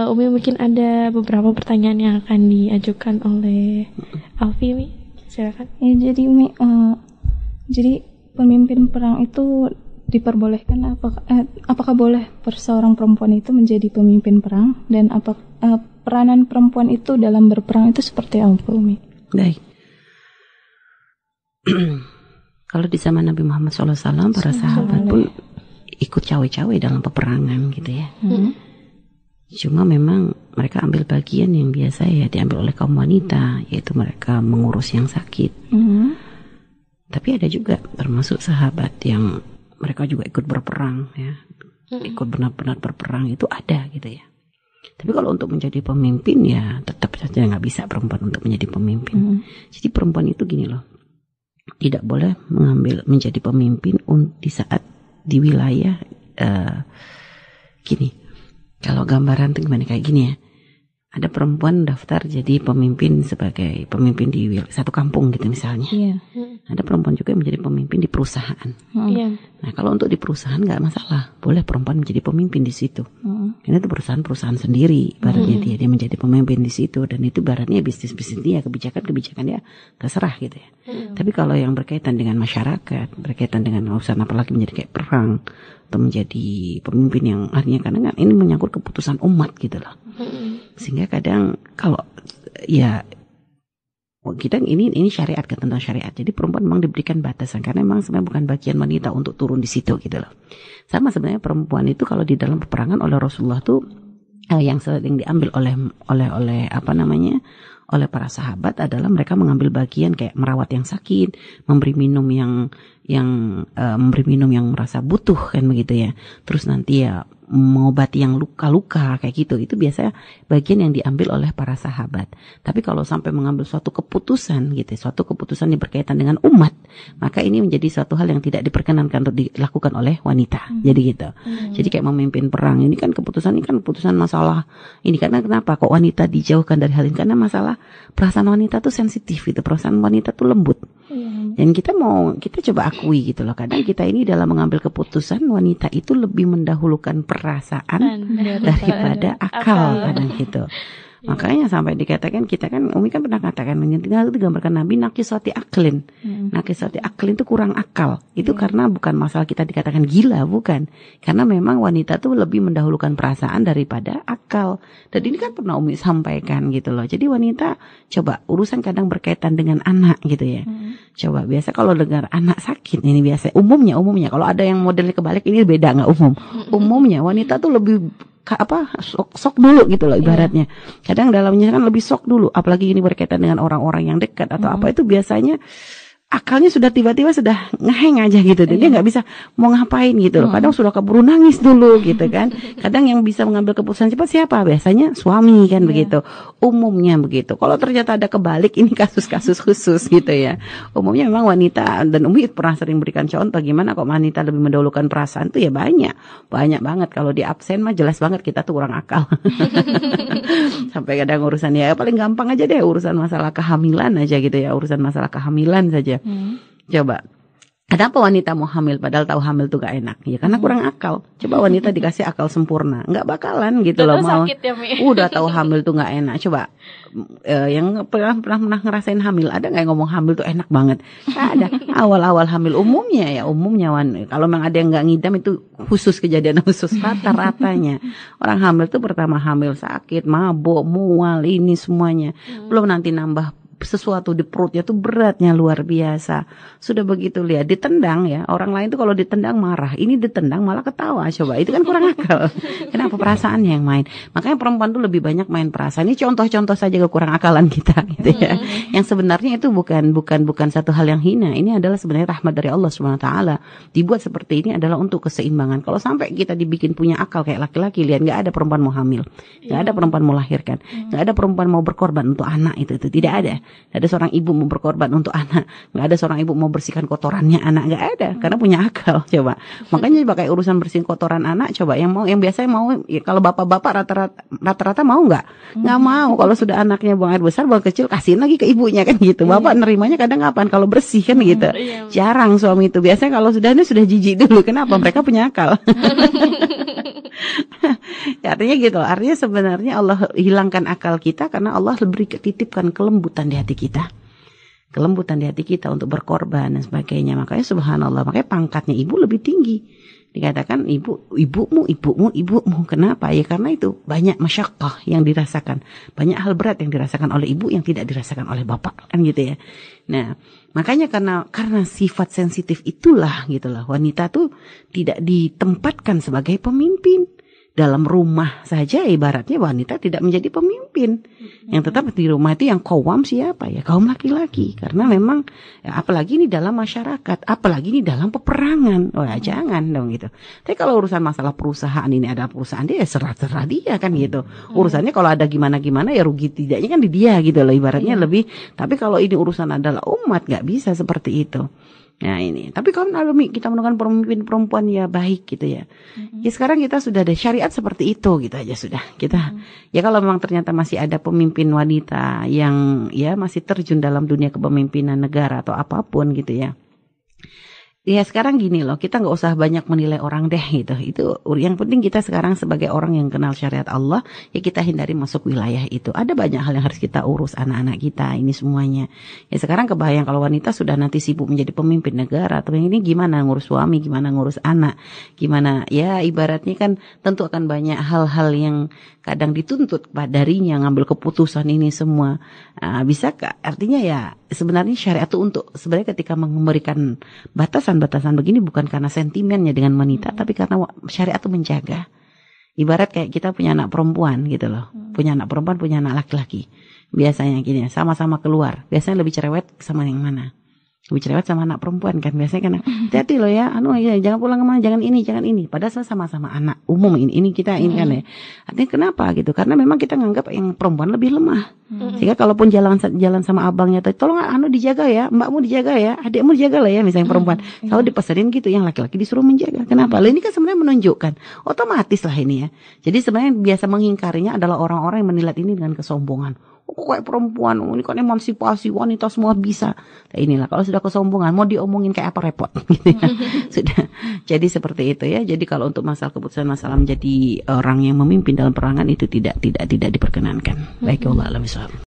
Umi mungkin ada beberapa pertanyaan yang akan diajukan oleh Alfi, Mi. Silakan. Ya, jadi Umi, jadi pemimpin perang itu diperbolehkan apakah boleh seorang perempuan itu menjadi pemimpin perang, dan peranan perempuan itu dalam berperang itu seperti apa, Umi? Baik. Kalau di zaman Nabi Muhammad SAW, para sahabat pun ikut cawe-cawe dalam peperangan gitu ya. Cuma memang mereka ambil bagian yang biasa ya diambil oleh kaum wanita, yaitu mereka mengurus yang sakit. Tapi ada juga termasuk sahabat yang mereka juga ikut berperang ya, ikut benar-benar berperang, itu ada gitu ya. Tapi kalau untuk menjadi pemimpin ya tetap saja nggak bisa perempuan untuk menjadi pemimpin. Jadi perempuan itu gini loh, tidak boleh menjadi pemimpin di saat di wilayah gini. Kalau gambaran tuh gimana, kayak gini ya. Ada perempuan daftar jadi pemimpin sebagai pemimpin di satu kampung gitu misalnya. Ada perempuan juga yang menjadi pemimpin di perusahaan. Nah kalau untuk di perusahaan nggak masalah, boleh perempuan menjadi pemimpin di situ. Ini tuh perusahaan sendiri, ibaratnya dia menjadi pemimpin di situ, dan itu ibaratnya bisnis dia, kebijakan dia terserah gitu ya. Tapi kalau yang berkaitan dengan masyarakat, berkaitan dengan urusan apalagi menjadi kayak perang atau menjadi pemimpin yang artinya kadang ini menyangkut keputusan umat gitu loh. Sehingga kadang kalau ya kita ini syariat kan, tentang syariat. Jadi perempuan memang diberikan batasan karena memang sebenarnya bukan bagian wanita untuk turun di situ gitu loh. Sama sebenarnya perempuan itu kalau di dalam peperangan oleh Rasulullah tuh yang sering diambil oleh oleh para sahabat adalah mereka mengambil bagian kayak merawat yang sakit, memberi minum yang merasa butuh kan begitu ya. Terus nanti ya mengobati yang luka-luka kayak gitu. Itu biasanya bagian yang diambil oleh para sahabat. Tapi kalau sampai mengambil suatu keputusan gitu, suatu keputusan yang berkaitan dengan umat, maka ini menjadi suatu hal yang tidak diperkenankan untuk dilakukan oleh wanita. Jadi gitu. Jadi kayak memimpin perang ini kan keputusan masalah ini, karena kenapa kok wanita dijauhkan dari hal ini? Karena masalah perasaan wanita tuh sensitif gitu, perasaan wanita tuh lembut. Dan kita coba akui gitu loh, kadang kita ini dalam mengambil keputusan, wanita itu lebih mendahulukan perasaan daripada akal kadang gitu. Makanya sampai dikatakan, kita kan Umi kan pernah katakan menyentuh itu digambarkan Nabi nakisati aklin. Nakisati aklin itu kurang akal. Itu karena bukan masalah kita dikatakan gila, bukan. Karena memang wanita tuh lebih mendahulukan perasaan daripada akal. Dan ini kan pernah Umi sampaikan gitu loh. Jadi wanita coba urusan kadang berkaitan dengan anak gitu ya. Coba biasa kalau dengar anak sakit ini biasa umumnya kalau ada yang modelnya kebalik ini beda nggak umum. Umumnya wanita tuh lebih sok dulu gitu loh ibaratnya. Kadang dalamnya kan lebih sok dulu, apalagi ini berkaitan dengan orang-orang yang dekat atau apa, itu biasanya akalnya sudah tiba-tiba sudah ngeheng aja gitu. Dia nggak bisa mau ngapain gitu loh. Kadang sudah keburu nangis dulu gitu kan. Kadang yang bisa mengambil keputusan cepat siapa? Biasanya suami kan begitu. Umumnya begitu. Kalau ternyata ada kebalik, ini kasus-kasus khusus gitu ya. Umumnya memang wanita, dan Umi pernah sering berikan contoh gimana kok wanita lebih mendahulukan perasaan tuh ya banyak banget. Kalau di absen mah jelas banget kita tuh kurang akal. Sampai kadang urusan ya paling gampang aja deh, urusan masalah kehamilan aja gitu ya, urusan masalah kehamilan saja. Coba, kenapa wanita mau hamil padahal tahu hamil tuh gak enak? Ya karena kurang akal. Coba wanita dikasih akal sempurna, nggak bakalan gitu loh mau. Ya, udah tahu hamil tuh nggak enak. Coba yang pernah ngerasain hamil, ada nggak yang ngomong hamil tuh enak banget? Nggak ada. Awal-awal hamil umumnya kalau memang ada yang nggak ngidam itu khusus, kejadian khusus rata-ratanya. Orang hamil tuh pertama hamil sakit, mabuk, mual, ini semuanya. Belum nanti nambah sesuatu di perutnya tuh beratnya luar biasa. Sudah begitu lihat ditendang ya, orang lain tuh kalau ditendang marah, ini ditendang malah ketawa. Coba itu kan kurang akal. Kenapa perasaannya yang main? Makanya perempuan tuh lebih banyak main perasaan. Ini contoh-contoh saja kekurang akalan kita gitu ya. Yang sebenarnya itu bukan satu hal yang hina. Ini adalah sebenarnya rahmat dari Allah Subhanahu wa taala. Dibuat seperti ini adalah untuk keseimbangan. Kalau sampai kita dibikin punya akal kayak laki-laki, lihat nggak ada perempuan mau hamil, nggak ada perempuan mau lahirkan, nggak ada perempuan mau berkorban untuk anak, itu tidak ada. Nggak ada seorang ibu mau berkorban untuk anak, nggak ada seorang ibu mau bersihkan kotorannya anak, nggak ada, karena punya akal. Coba, makanya pakai urusan bersihin kotoran anak, coba yang biasanya mau ya, kalau bapak-bapak rata-rata mau nggak mau. Kalau sudah anaknya buang air besar, buang kecil, kasihin lagi ke ibunya kan gitu. Bapak nerimanya kadang kapan kalau bersih kan gitu. Jarang suami itu, biasanya kalau sudah jijik dulu. Kenapa? Mereka punya akal. Artinya gitu, artinya sebenarnya Allah hilangkan akal kita karena Allah titipkan kelembutan di hati kita. Kelembutan di hati kita untuk berkorban dan sebagainya. Makanya subhanallah, makanya pangkatnya ibu lebih tinggi. Dikatakan ibumu. Kenapa? Ya karena itu banyak masyaqqah yang dirasakan. Banyak hal berat yang dirasakan oleh ibu yang tidak dirasakan oleh bapak. Kan gitu ya. Nah, makanya karena sifat sensitif itulah gitu lah. Wanita tuh tidak ditempatkan sebagai pemimpin. Dalam rumah saja ibaratnya wanita tidak menjadi pemimpin. Yang tetap di rumah itu yang qawwam siapa ya? Kaum laki-laki. Karena memang ya, apalagi ini dalam masyarakat, apalagi ini dalam peperangan. Oh ya jangan dong gitu. Tapi kalau urusan masalah perusahaan ini ada perusahaan dia ya serah dia kan gitu. Urusannya kalau ada gimana-gimana ya rugi tidaknya kan di dia gitu loh ibaratnya lebih. Tapi kalau ini urusan adalah umat nggak bisa seperti itu. Nah ini, tapi kalau kita menemukan pemimpin perempuan ya baik gitu ya. Ya sekarang kita sudah ada syariat seperti itu gitu aja sudah. Kita ya kalau memang ternyata masih ada pemimpin wanita yang ya masih terjun dalam dunia kepemimpinan negara atau apapun gitu ya. Ya sekarang gini loh, kita nggak usah banyak menilai orang deh gitu. Itu yang penting kita sekarang sebagai orang yang kenal syariat Allah, ya kita hindari masuk wilayah itu. Ada banyak hal yang harus kita urus anak-anak kita ini semuanya. Ya sekarang kebayang kalau wanita sudah nanti sibuk menjadi pemimpin negara, atau ini gimana ngurus suami, gimana ngurus anak, gimana ya ibaratnya kan tentu akan banyak hal-hal yang kadang dituntut darinya ngambil keputusan ini semua. Bisa artinya ya sebenarnya syariat itu untuk sebenarnya ketika memberikan batasan begini bukan karena sentimennya dengan wanita, tapi karena syariat itu menjaga. Ibarat kayak kita punya anak perempuan gitu loh. Punya anak perempuan, punya anak laki-laki. Biasanya gini ya, sama-sama keluar. Biasanya lebih cerewet sama yang mana? Lebih cerewet sama anak perempuan kan. Biasanya kan, hati-hati loh ya, jangan pulang kemana, jangan ini. Padahal sama-sama anak umum ini kita ini kan ya. Artinya kenapa gitu? Karena memang kita nganggap yang perempuan lebih lemah. Sehingga kalaupun jalan sama abangnya, tolong dijaga ya, mbakmu dijaga ya, adikmu dijaga lah ya, misalnya perempuan. Selalu dipesenin gitu, yang laki-laki disuruh menjaga. Kenapa? Ini kan sebenarnya menunjukkan, otomatis lah ini ya. Jadi sebenarnya biasa mengingkarinya adalah orang-orang yang menilai ini dengan kesombongan. Kok kayak perempuan, ini kan emansipasi, wanita semua bisa. Nah inilah, kalau sudah kesombongan, mau diomongin kayak apa repot. Gitu ya. Sudah, jadi seperti itu ya. Jadi kalau untuk masalah keputusan masalah menjadi orang yang memimpin dalam perangan itu tidak diperkenankan. Baik, Allah alam.